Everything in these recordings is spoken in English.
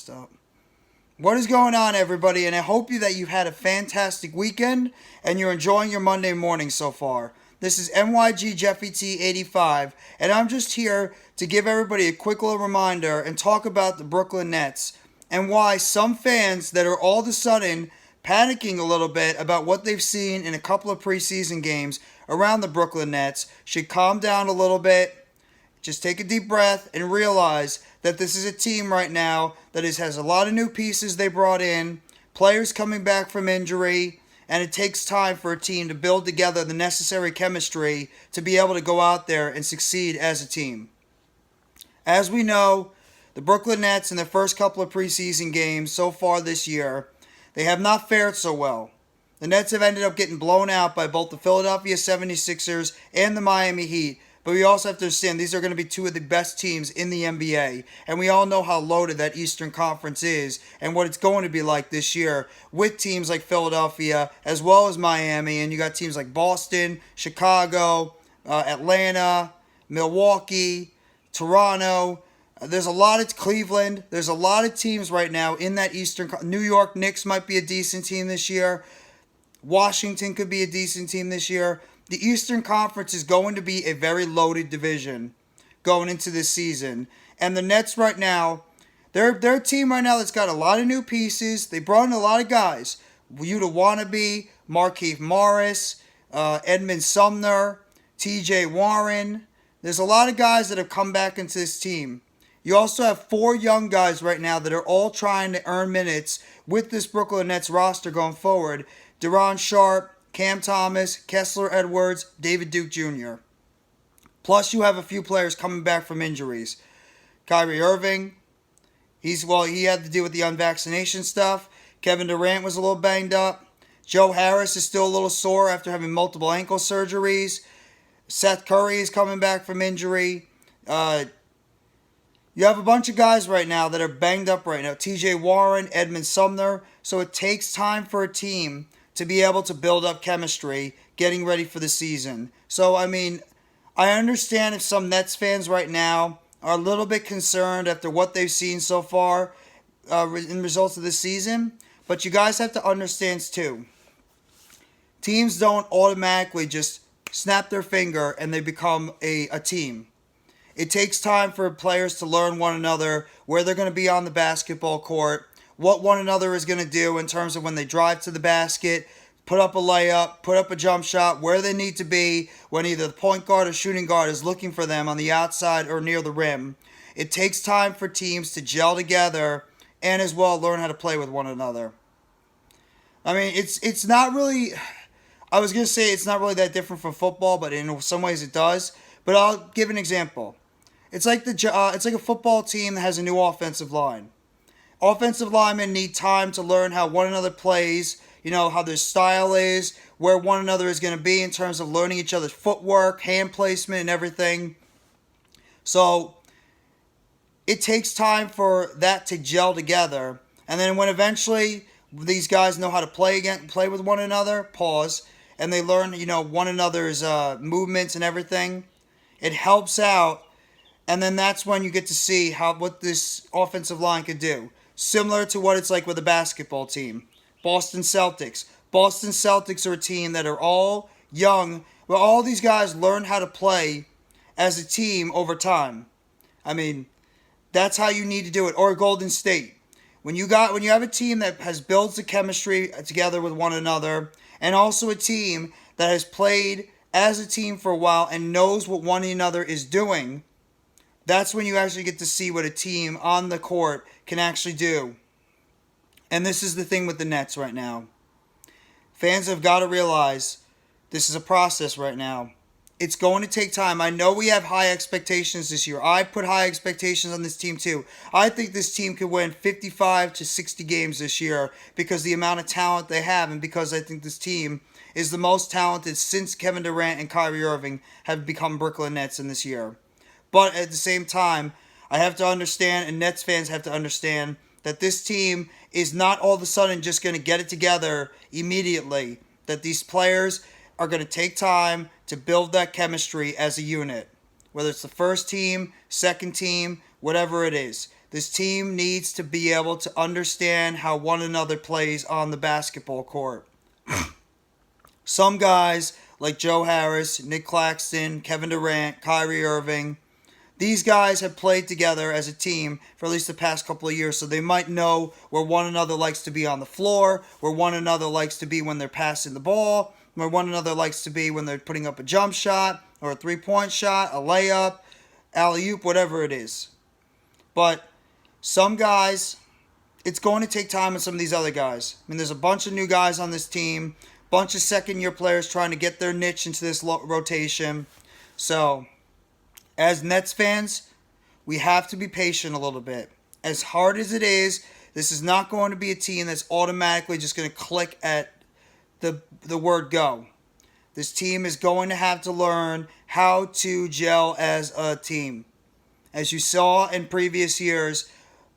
messed up. What is going on, everybody? And I hope that you've had a fantastic weekend and you're enjoying your Monday morning so far. This is NYG Jeffy T 85, and I'm just here to give everybody a quick little reminder and talk about the Brooklyn Nets and why some fans that are all of a sudden panicking a little bit about what they've seen in a couple of preseason games around the Brooklyn Nets should calm down a little bit. Just take a deep breath and realize that this is a team right now that has a lot of new pieces they brought in, players coming back from injury, and it takes time for a team to build together the necessary chemistry to be able to go out there and succeed as a team. As we know, the Brooklyn Nets in their first couple of preseason games so far this year, they have not fared so well. The Nets have ended up getting blown out by both the Philadelphia 76ers and the Miami Heat. But we also have to understand these are going to be two of the best teams in the NBA. And we all know how loaded that Eastern Conference is and what it's going to be like this year with teams like Philadelphia as well as Miami. And you got teams like Boston, Chicago, Atlanta, Milwaukee, Toronto. There's a lot of Cleveland. There's a lot of teams right now in that Eastern. New York Knicks might be a decent team this year. Washington could be a decent team this year. The Eastern Conference is going to be a very loaded division going into this season. And the Nets right now, they're a team right now that's got a lot of new pieces. They brought in a lot of guys. Yuta Wannabe, Markieff Morris, Edmund Sumner, TJ Warren. There's a lot of guys that have come back into this team. You also have 4 young guys right now that are all trying to earn minutes with this Brooklyn Nets roster going forward. Deron Sharp, Cam Thomas, Kessler Edwards, David Duke Jr. Plus, you have a few players coming back from injuries. Kyrie Irving, he had to deal with the unvaccination stuff. Kevin Durant was a little banged up. Joe Harris is still a little sore after having multiple ankle surgeries. Seth Curry is coming back from injury. You have a bunch of guys right now that are banged up right now. TJ Warren, Edmund Sumner. So it takes time for a team to be able to build up chemistry, getting ready for the season. So, I mean, I understand if some Nets fans right now are a little bit concerned after what they've seen so far in results of the season. But you guys have to understand, too, teams don't automatically just snap their finger and they become a team. It takes time for players to learn one another, where they're going to be on the basketball court, what one another is going to do in terms of when they drive to the basket, put up a layup, put up a jump shot, where they need to be when either the point guard or shooting guard is looking for them on the outside or near the rim. It takes time for teams to gel together and as well learn how to play with one another. I mean, it's not really, I was going to say it's not really that different from football, but in some ways it does. But I'll give an example. It's like a football team that has a new offensive line. Offensive linemen need time to learn how one another plays, how their style is, where one another is going to be in terms of learning each other's footwork, hand placement, and everything. So it takes time for that to gel together. And then when eventually these guys know how to play with one another, and they learn, one another's movements and everything, it helps out. And then that's when you get to see what this offensive line could do. Similar to what it's like with a basketball team. Boston Celtics. Boston Celtics are a team that are all young, where all these guys learn how to play as a team over time. I mean, that's how you need to do it. Or Golden State. When you have a team that builds the chemistry together with one another, and also a team that has played as a team for a while and knows what one another is doing, that's when you actually get to see what a team on the court can actually do. And this is the thing with the Nets right now. Fans have got to realize this is a process right now. It's going to take time. I know we have high expectations this year. I put high expectations on this team too. I think this team could win 55 to 60 games this year because the amount of talent they have, and because I think this team is the most talented since Kevin Durant and Kyrie Irving have become Brooklyn Nets in this year. But at the same time, I have to understand, and Nets fans have to understand, that this team is not all of a sudden just going to get it together immediately. That these players are going to take time to build that chemistry as a unit. Whether it's the first team, second team, whatever it is. This team needs to be able to understand how one another plays on the basketball court. Some guys like Joe Harris, Nick Claxton, Kevin Durant, Kyrie Irving, these guys have played together as a team for at least the past couple of years, so they might know where one another likes to be on the floor, where one another likes to be when they're passing the ball, where one another likes to be when they're putting up a jump shot or a three-point shot, a layup, alley-oop, whatever it is. But some guys, it's going to take time with some of these other guys. I mean, there's a bunch of new guys on this team, bunch of second-year players trying to get their niche into this rotation. So, as Nets fans, we have to be patient a little bit. As hard as it is, this is not going to be a team that's automatically just going to click at the word go. This team is going to have to learn how to gel as a team. As you saw in previous years,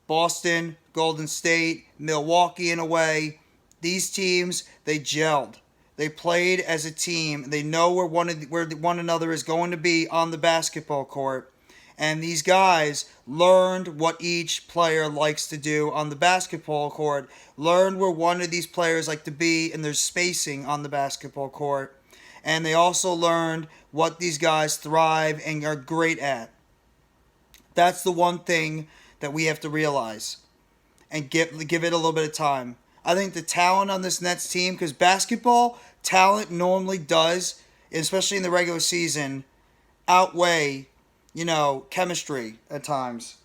Boston, Golden State, Milwaukee in a way, these teams, they gelled. They played as a team. They know where one another is going to be on the basketball court. And these guys learned what each player likes to do on the basketball court, learned where one of these players like to be in their spacing on the basketball court. And they also learned what these guys thrive and are great at. That's the one thing that we have to realize and give it a little bit of time. I think the talent on this Nets team, because basketball talent normally does, especially in the regular season, outweigh, chemistry at times.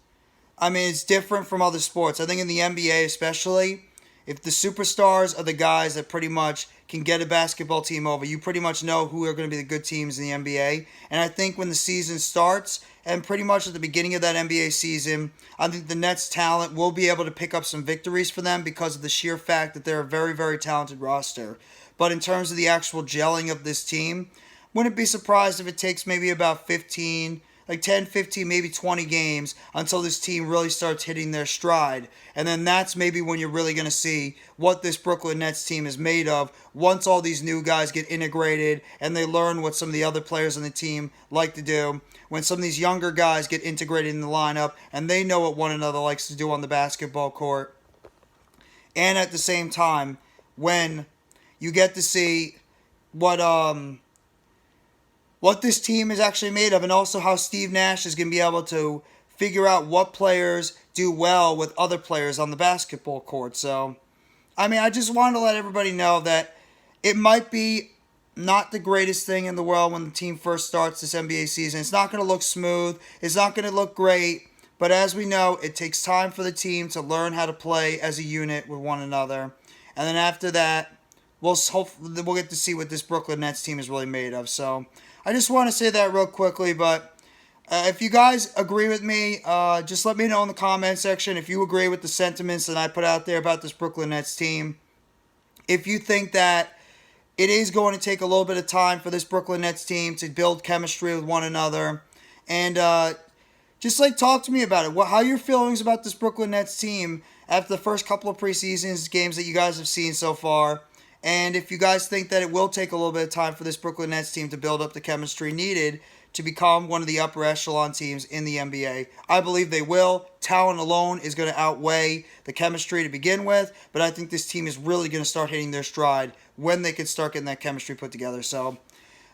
I mean, it's different from other sports. I think in the NBA especially, if the superstars are the guys that pretty much can get a basketball team over, you pretty much know who are going to be the good teams in the NBA. And I think when the season starts, and pretty much at the beginning of that NBA season, I think the Nets talent will be able to pick up some victories for them because of the sheer fact that they're a very, very talented roster. But in terms of the actual gelling of this team, wouldn't be surprised if it takes maybe about 10, 15, maybe 20 games until this team really starts hitting their stride. And then that's maybe when you're really going to see what this Brooklyn Nets team is made of once all these new guys get integrated and they learn what some of the other players on the team like to do. When some of these younger guys get integrated in the lineup and they know what one another likes to do on the basketball court. And at the same time, when you get to see what this team is actually made of, and also how Steve Nash is going to be able to figure out what players do well with other players on the basketball court. So, I just wanted to let everybody know that it might be not the greatest thing in the world when the team first starts this NBA season. It's not going to look smooth. It's not going to look great. But as we know, it takes time for the team to learn how to play as a unit with one another. And then after that, we'll get to see what this Brooklyn Nets team is really made of. So I just want to say that real quickly. But if you guys agree with me, just let me know in the comment section if you agree with the sentiments that I put out there about this Brooklyn Nets team. If you think that it is going to take a little bit of time for this Brooklyn Nets team to build chemistry with one another. And just talk to me about it. How are your feelings about this Brooklyn Nets team after the first couple of preseason games that you guys have seen so far? And if you guys think that it will take a little bit of time for this Brooklyn Nets team to build up the chemistry needed to become one of the upper echelon teams in the NBA. I believe they will. Talent alone is going to outweigh the chemistry to begin with, but I think this team is really going to start hitting their stride when they can start getting that chemistry put together. So,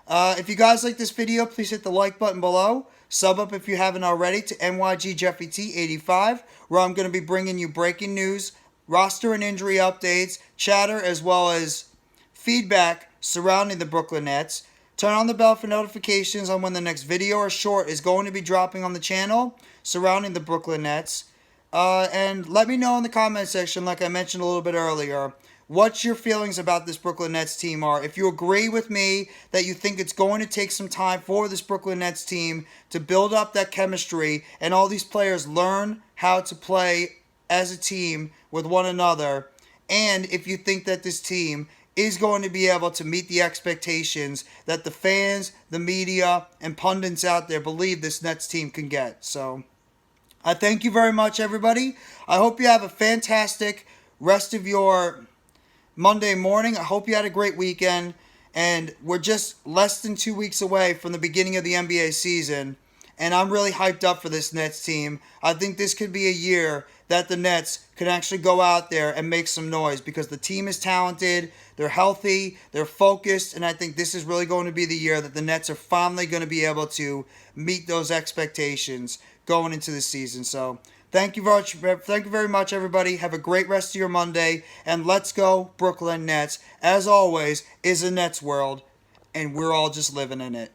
if you guys like this video, please hit the like button below. Sub up if you haven't already to NYGJeffyT85, where I'm going to be bringing you breaking news, roster and injury updates, chatter, as well as feedback surrounding the Brooklyn Nets. Turn on the bell for notifications on when the next video or short is going to be dropping on the channel surrounding the Brooklyn Nets. And let me know in the comment section, like I mentioned a little bit earlier, what your feelings about this Brooklyn Nets team are. If you agree with me that you think it's going to take some time for this Brooklyn Nets team to build up that chemistry and all these players learn how to play as a team with one another, and if you think that this team is going to be able to meet the expectations that the fans, the media, and pundits out there believe this Nets team can get. So, I thank you very much, everybody. I hope you have a fantastic rest of your Monday morning. I hope you had a great weekend. And we're just less than 2 weeks away from the beginning of the NBA season. And I'm really hyped up for this Nets team. I think this could be a year that the Nets could actually go out there and make some noise because the team is talented, they're healthy, they're focused, and I think this is really going to be the year that the Nets are finally going to be able to meet those expectations going into the season. So thank you very much, everybody. Have a great rest of your Monday, and let's go Brooklyn Nets. As always, is a Nets world, and we're all just living in it.